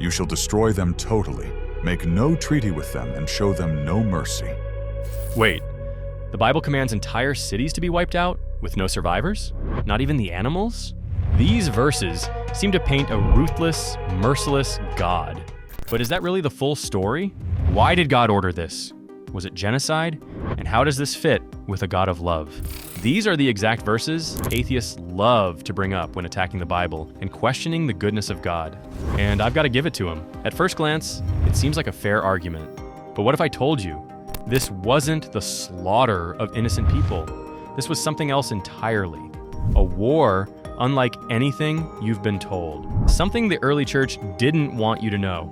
You shall destroy them totally, make no treaty with them, and show them no mercy. Wait, the Bible commands entire cities to be wiped out with no survivors? Not even the animals? These verses seem to paint a ruthless, merciless God. But is that really the full story? Why did God order this? Was it genocide? And how does this fit with a God of love? These are the exact verses atheists love to bring up when attacking the Bible and questioning the goodness of God. And I've got to give it to them. At first glance, it seems like a fair argument. But what if I told you this wasn't the slaughter of innocent people? This was something else entirely. A war unlike anything you've been told. Something the early church didn't want you to know.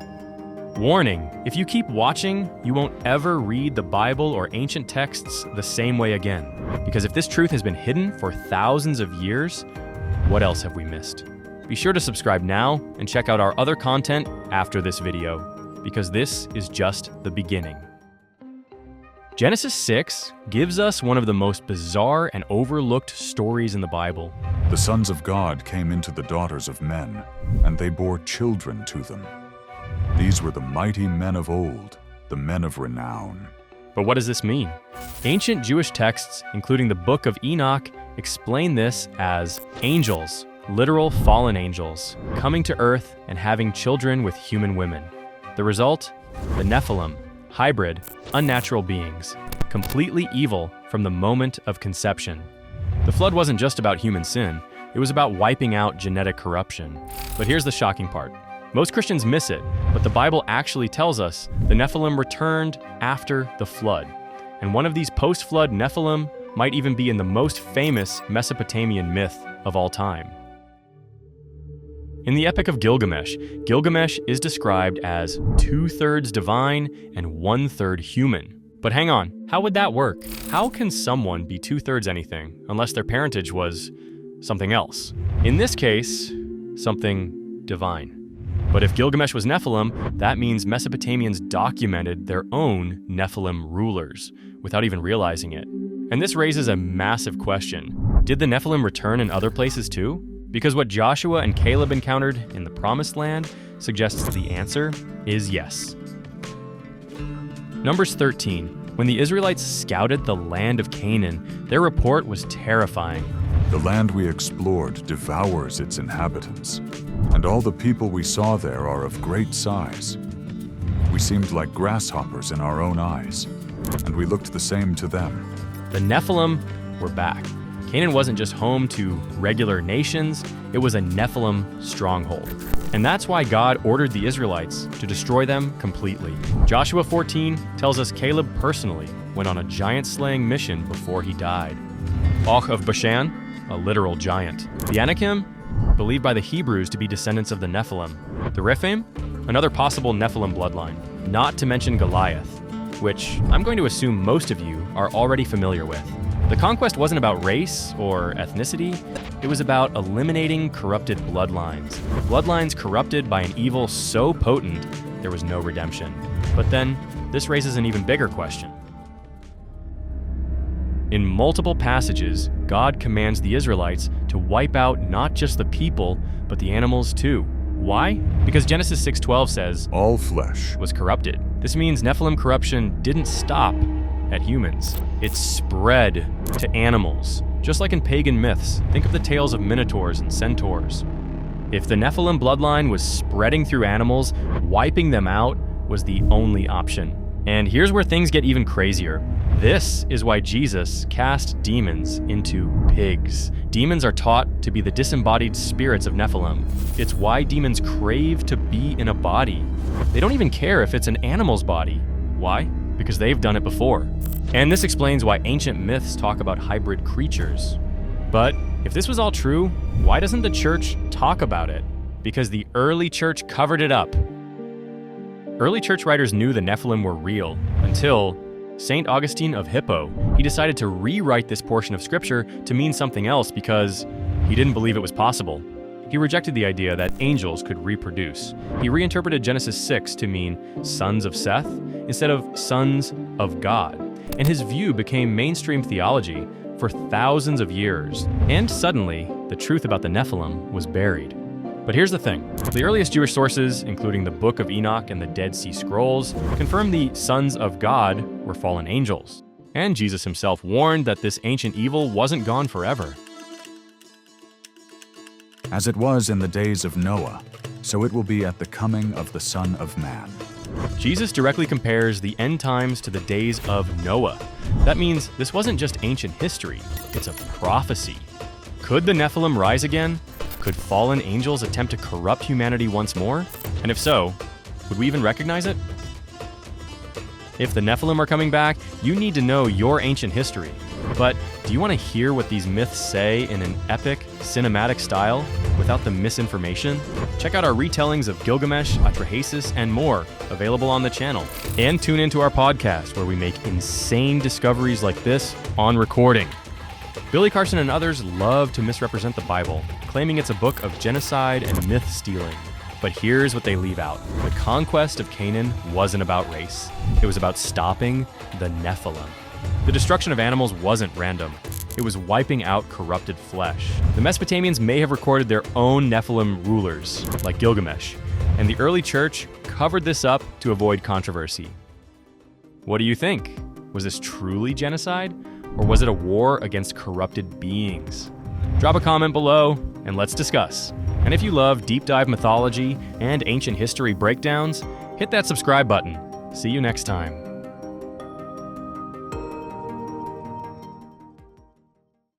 Warning, if you keep watching, you won't ever read the Bible or ancient texts the same way again. Because if this truth has been hidden for thousands of years, what else have we missed? Be sure to subscribe now and check out our other content after this video, because this is just the beginning. Genesis 6 gives us one of the most bizarre and overlooked stories in the Bible. The sons of God came into the daughters of men, and they bore children to them. These were the mighty men of old, the men of renown. But what does this mean? Ancient Jewish texts, including the Book of Enoch, explain this as angels, literal fallen angels, coming to earth and having children with human women. The result? The Nephilim, hybrid, unnatural beings, completely evil from the moment of conception. The flood wasn't just about human sin, it was about wiping out genetic corruption. But here's the shocking part. Most Christians miss it, but the Bible actually tells us the Nephilim returned after the flood. And one of these post-flood Nephilim might even be in the most famous Mesopotamian myth of all time. In the Epic of Gilgamesh, Gilgamesh is described as 2/3 divine and 1/3 human. But hang on, how would that work? How can someone be 2/3 anything unless their parentage was something else? In this case, something divine. But if Gilgamesh was Nephilim, that means Mesopotamians documented their own Nephilim rulers without even realizing it. And this raises a massive question. Did the Nephilim return in other places too? Because what Joshua and Caleb encountered in the Promised Land suggests the answer is yes. Numbers 13. When the Israelites scouted the land of Canaan, their report was terrifying. The land we explored devours its inhabitants, and all the people we saw there are of great size. We seemed like grasshoppers in our own eyes, and we looked the same to them. The Nephilim were back. Canaan wasn't just home to regular nations, it was a Nephilim stronghold. And that's why God ordered the Israelites to destroy them completely. Joshua 14 tells us Caleb personally went on a giant-slaying mission before he died. Og of Bashan, a literal giant. The Anakim, believed by the Hebrews to be descendants of the Nephilim. The Rephaim, another possible Nephilim bloodline. Not to mention Goliath, which I'm going to assume most of you are already familiar with. The conquest wasn't about race or ethnicity, it was about eliminating corrupted bloodlines. Bloodlines corrupted by an evil so potent, there was no redemption. But then, this raises an even bigger question. In multiple passages, God commands the Israelites to wipe out not just the people, but the animals too. Why? Because Genesis 6:12 says, All flesh was corrupted. This means Nephilim corruption didn't stop at humans. It spread to animals. Just like in pagan myths, think of the tales of minotaurs and centaurs. If the Nephilim bloodline was spreading through animals, wiping them out was the only option. And here's where things get even crazier. This is why Jesus cast demons into pigs. Demons are taught to be the disembodied spirits of Nephilim. It's why demons crave to be in a body. They don't even care if it's an animal's body. Why? Because they've done it before. And this explains why ancient myths talk about hybrid creatures. But if this was all true, why doesn't the church talk about it? Because the early church covered it up. Early church writers knew the Nephilim were real until St. Augustine of Hippo. He decided to rewrite this portion of scripture to mean something else because he didn't believe it was possible. He rejected the idea that angels could reproduce. He reinterpreted Genesis 6 to mean sons of Seth instead of sons of God. And his view became mainstream theology for thousands of years. And suddenly, the truth about the Nephilim was buried. But here's the thing. The earliest Jewish sources, including the Book of Enoch and the Dead Sea Scrolls, confirm the sons of God were fallen angels. And Jesus himself warned that this ancient evil wasn't gone forever. As it was in the days of Noah, so it will be at the coming of the Son of Man. Jesus directly compares the end times to the days of Noah. That means this wasn't just ancient history, it's a prophecy. Could the Nephilim rise again? Could fallen angels attempt to corrupt humanity once more? And if so, would we even recognize it? If the Nephilim are coming back, you need to know your ancient history. But do you want to hear what these myths say in an epic, cinematic style without the misinformation? Check out our retellings of Gilgamesh, Atrahasis, and more, available on the channel. And tune into our podcast, where we make insane discoveries like this on recording. Billy Carson and others love to misrepresent the Bible, claiming it's a book of genocide and myth stealing. But here's what they leave out. The conquest of Canaan wasn't about race. It was about stopping the Nephilim. The destruction of animals wasn't random. It was wiping out corrupted flesh. The Mesopotamians may have recorded their own Nephilim rulers, like Gilgamesh, and the early church covered this up to avoid controversy. What do you think? Was this truly genocide? Or was it a war against corrupted beings? Drop a comment below and let's discuss. And if you love deep dive mythology and ancient history breakdowns, hit that subscribe button. See you next time.